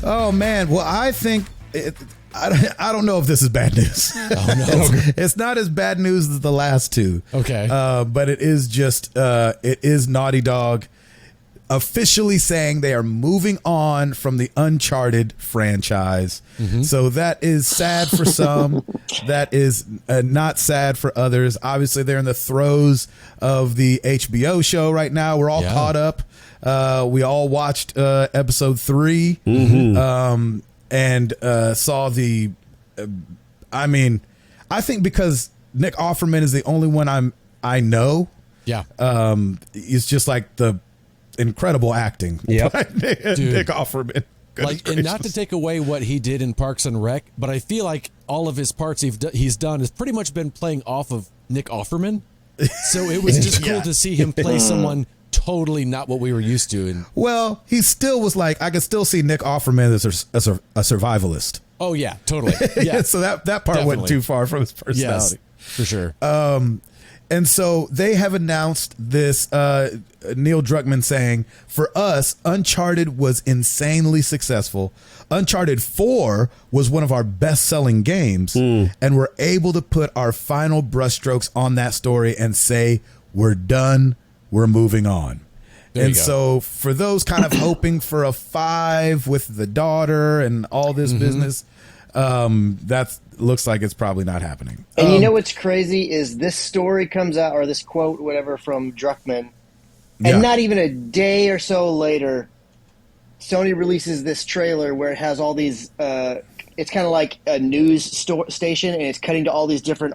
Oh man, well I think I don't know if this is bad news. Oh, no. It's not as bad news as the last two. Okay. But it is just it is Naughty Dog officially saying they are moving on from the Uncharted franchise. So that is sad for some. That is not sad for others. Obviously, they're in the throes of the HBO show right now. We're all caught up. We all watched episode 3 and saw the. I mean, I think because Nick Offerman is the only one I know. Yeah. It's just like the incredible acting. Dude. Nick Offerman. Like, and not to take away what he did in Parks and Rec, but I feel like all of his parts he's done has pretty much been playing off of Nick Offerman. So it was just cool to see him play someone totally not what we were used to. And well, he still was like, I could still see Nick Offerman as a survivalist. Oh yeah, totally. Yeah. So that part Definitely. went too far from his personality. Yes, for sure. And so they have announced this, Neil Druckmann saying, for us, Uncharted was insanely successful. Uncharted 4 was one of our best-selling games, and we're able to put our final brushstrokes on that story and say, we're done, we're moving on. And so for those kind of hoping for a 5 with the daughter and all this business, that looks like it's probably not happening. And you know what's crazy is this story comes out, or this quote, whatever, from Druckmann, and not even a day or so later, Sony releases this trailer where it has all these. It's kind of like a news station, and it's cutting to all these different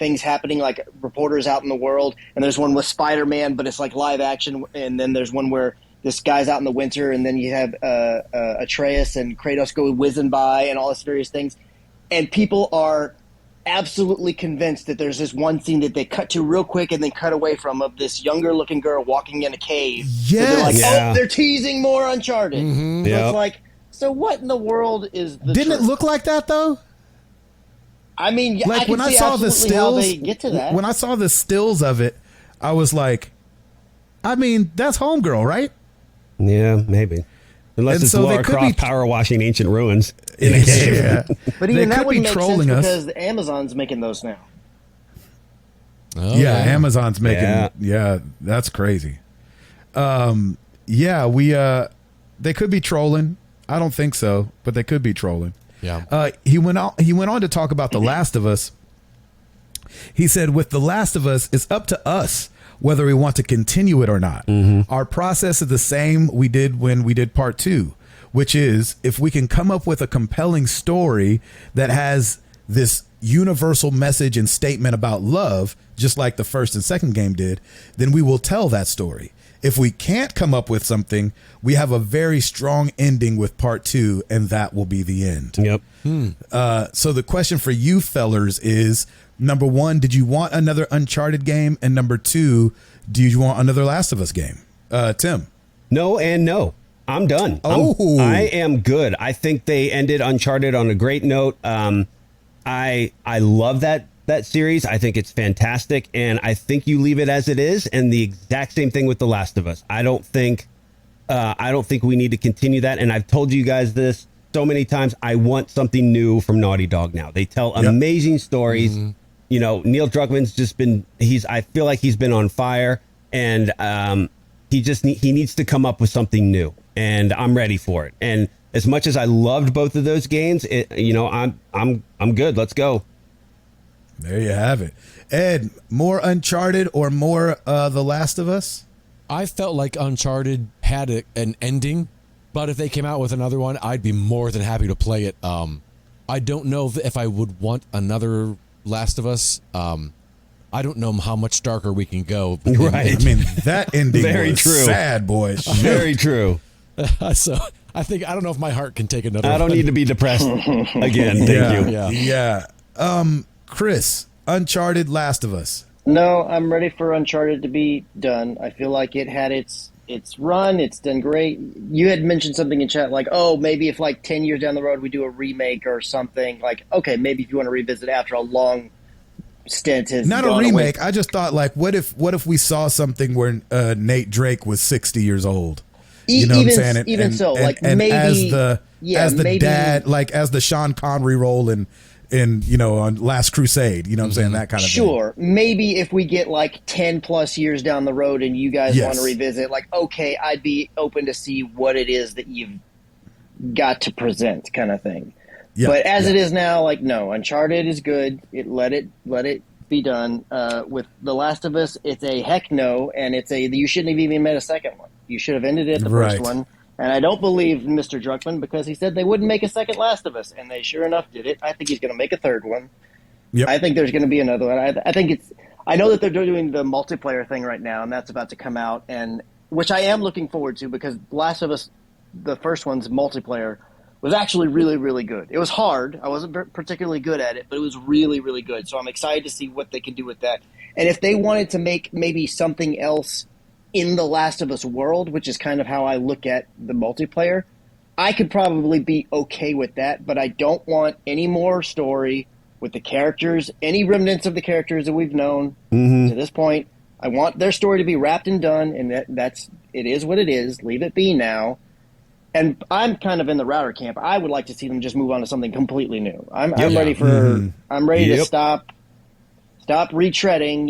things happening, like reporters out in the world. And there's one with Spider-Man, but it's like live action. And then there's one where this guy's out in the winter, and then you have Atreus and Kratos go whizzing by, and all this various things. And people are absolutely convinced that there's this one scene that they cut to real quick and then cut away from, of this younger looking girl walking in a cave. Yes. So they're like, oh, they're teasing more Uncharted. So it's like, so what in the world is the Didn't truth? it look like that though? I mean, Like I can when I see saw the absolutely how stills, they get to that. when I saw the stills of it, I was like, I mean, that's Homegirl, right? Yeah, maybe. Unless And it's so they Lara could Croft be- power washing ancient ruins in a cave. Yeah. But They even that could be wouldn't make sense trolling us. because Amazon's making those now. Oh, Yeah, Amazon's making. Yeah, that's crazy. Yeah, they could be trolling. I don't think so, but they could be trolling. Yeah. He went on to talk about The Last of Us. He said, with The Last of Us, it's up to us whether we want to continue it or not. Our process is the same we did when we did part 2, which is if we can come up with a compelling story that has this universal message and statement about love, just like the first and second game did, then we will tell that story. If we can't come up with something, we have a very strong ending with part 2, and that will be the end. Yep. So the question for you fellers is, number 1, did you want another Uncharted game? And number 2, do you want another Last of Us game? Tim? No and no. I'm done. I am good. I think they ended Uncharted on a great note. I love that series. I think it's fantastic, and I think you leave it as it is. And the exact same thing with The Last of Us. I don't think we need to continue that. And I've told you guys this so many times. I want something new from Naughty Dog now. They tell amazing stories. You know, Neil Druckmann's just been. I feel like he's been on fire, and he needs to come up with something new. And I'm ready for it. And as much as I loved both of those games, I'm good. Let's go. There you have it. Ed, more Uncharted or more The Last of Us? I felt like Uncharted had an ending, but if they came out with another one, I'd be more than happy to play it. I don't know if I would want another Last of Us. I don't know how much darker we can go. Right. I mean, that ending Very was true. sad, boy. Very true. So I don't know if my heart can take another I don't one. need to be depressed again. Thank you. Yeah. Chris, Uncharted, Last of Us. No, I'm ready for Uncharted to be done. I feel like it had its run. It's done great. You had mentioned something in chat like, oh, maybe if like 10 years down the road we do a remake or something. Like, okay, maybe if you want to revisit after a long stint has Not a gone remake. away. I just thought, like, what if we saw something where Nate Drake was 60 years old? You know what I'm saying? And maybe as the dad, like as the Sean Connery role in on Last Crusade. You know what I'm saying? That kind of thing. Sure. Maybe if we get like 10 plus years down the road and you guys want to revisit, like, okay, I'd be open to see what it is that you've got to present, kind of thing. Yeah, but as it is now, like, no, Uncharted is good. Let it be done. With The Last of Us, it's a heck no, and you shouldn't have even made a second one. You should have ended it at the first one. And I don't believe Mr. Druckmann, because he said they wouldn't make a second Last of Us, and they sure enough did it. I think he's going to make a third one. Yep. I think there's going to be another one. I know that they're doing the multiplayer thing right now, and that's about to come out, and which I am looking forward to, because Last of Us, the first one's multiplayer, was actually really, really good. It was hard. I wasn't particularly good at it, but it was really, really good. So I'm excited to see what they can do with that. And if they wanted to make maybe something else in the Last of Us world, which is kind of how I look at the multiplayer, I could probably be okay with that, but I don't want any more story with the characters, any remnants of the characters that we've known to this point. I want their story to be wrapped and done, and it is what it is. Leave it be now. And I'm kind of in the Router camp. I would like to see them just move on to something completely new. I'm ready for. I'm ready to stop retreading.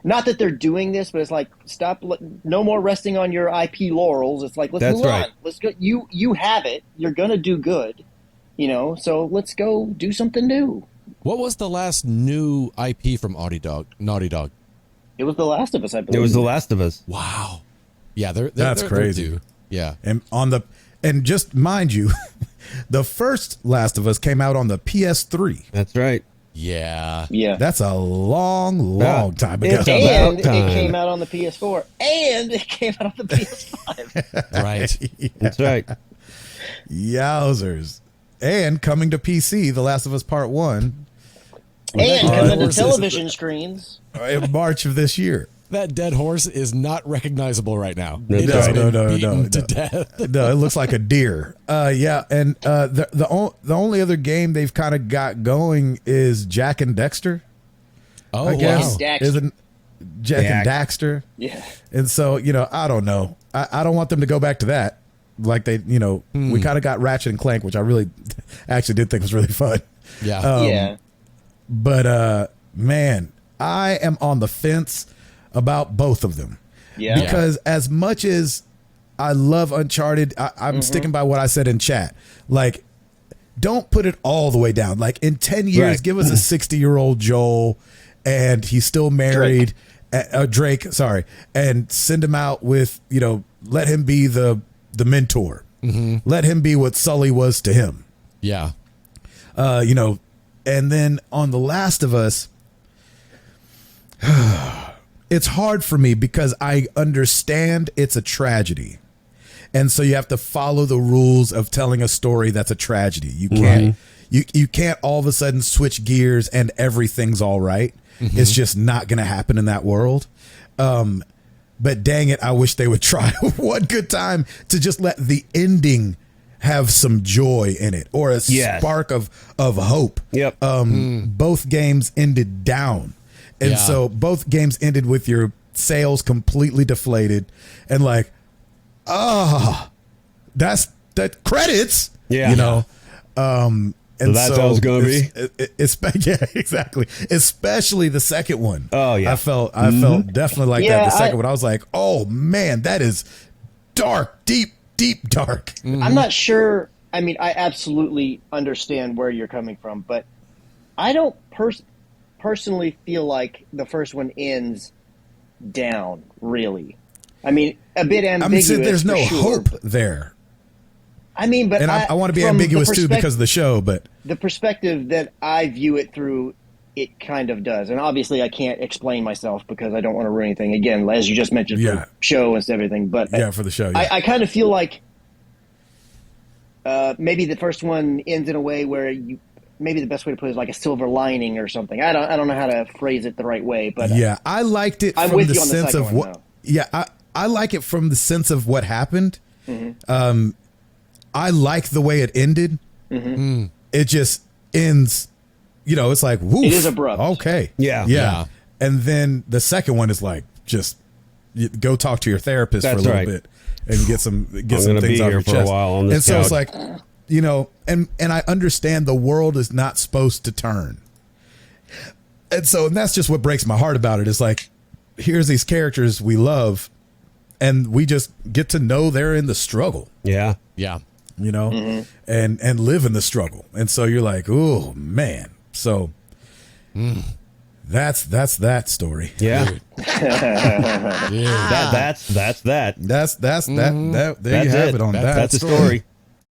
Not that they're doing this, but it's like, stop. No more resting on your IP laurels. It's like, let's move on. Let's go. You have it. You're gonna do good. So let's go do something new. What was the last new IP from Naughty Dog? It was The Last of Us, I believe. It was The Last of Us. Wow. Yeah, that's crazy. They're due. Yeah. And just mind you, the first Last of Us came out on the PS3. That's right. Yeah. That's a long time ago. And it came out on the PS4. And it came out on the PS5. Right. That's right. Yowzers. And coming to PC, The Last of Us Part 1. And coming to television screens. In March of this year. That dead horse is not recognizable right now. No. To death. No, it looks like a deer. And the only other game they've kind of got going is Jack and Dexter. Oh, I guess. Wow. Isn't Jack and Daxter? Yeah. And so, I don't know. I don't want them to go back to that. Like we kind of got Ratchet and Clank, which I really actually did think was really fun. Yeah. But man, I am on the fence about both of them. Yeah. Because as much as I love Uncharted, I'm sticking by what I said in chat. Like, don't put it all the way down. Like, in 10 years, give us a 60-year-old Joel, and he's still married. Drake, sorry. And send him out with, let him be the mentor. Let him be what Sully was to him. Yeah. And then on The Last of Us, it's hard for me because I understand it's a tragedy. And so you have to follow the rules of telling a story that's a tragedy. You can't you can't all of a sudden switch gears and everything's all right. It's just not going to happen in that world. But dang it, I wish they would try one good time to just let the ending have some joy in it or a spark of hope. Yep. Both games ended down. And so both games ended with your sales completely deflated and like, that's that credits, And so that's how it's going to be. Yeah, exactly. Especially the second one. Oh yeah. I felt definitely like that. The second one, I was like, oh man, that is dark, deep dark. I'm not sure. I mean, I absolutely understand where you're coming from, but I don't personally feel like the first one ends down, really. I mean, a bit ambiguous. There's no hope there. I mean, but I want to be ambiguous too because of the show, but the perspective that I view it through, it kind of does. And obviously I can't explain myself because I don't want to ruin anything. Again, as you just mentioned, for the show and everything. But for the show, I kind of feel like maybe the first one ends in a way where maybe the best way to put it is like a silver lining or something. I don't know how to phrase it the right way, but I liked it from the sense of what. I like it from the sense of what happened. I like the way it ended. It just ends. It's like woof. It is abrupt. Okay. Yeah. And then the second one is like just go talk to your therapist for a little bit. and get some I'm things gonna off be your here for chest. a while on this And so it's couch. like, you know, and I understand the world is not supposed to turn. And that's just what breaks my heart about it. It's like, here's these characters we love, and we just get to know they're in the struggle. Yeah. Yeah. You know, and live in the struggle. And so you're like, oh man. So that's that story. Yeah. Yeah. That's that. That's that. There That's you have it. it on That's that the story. story.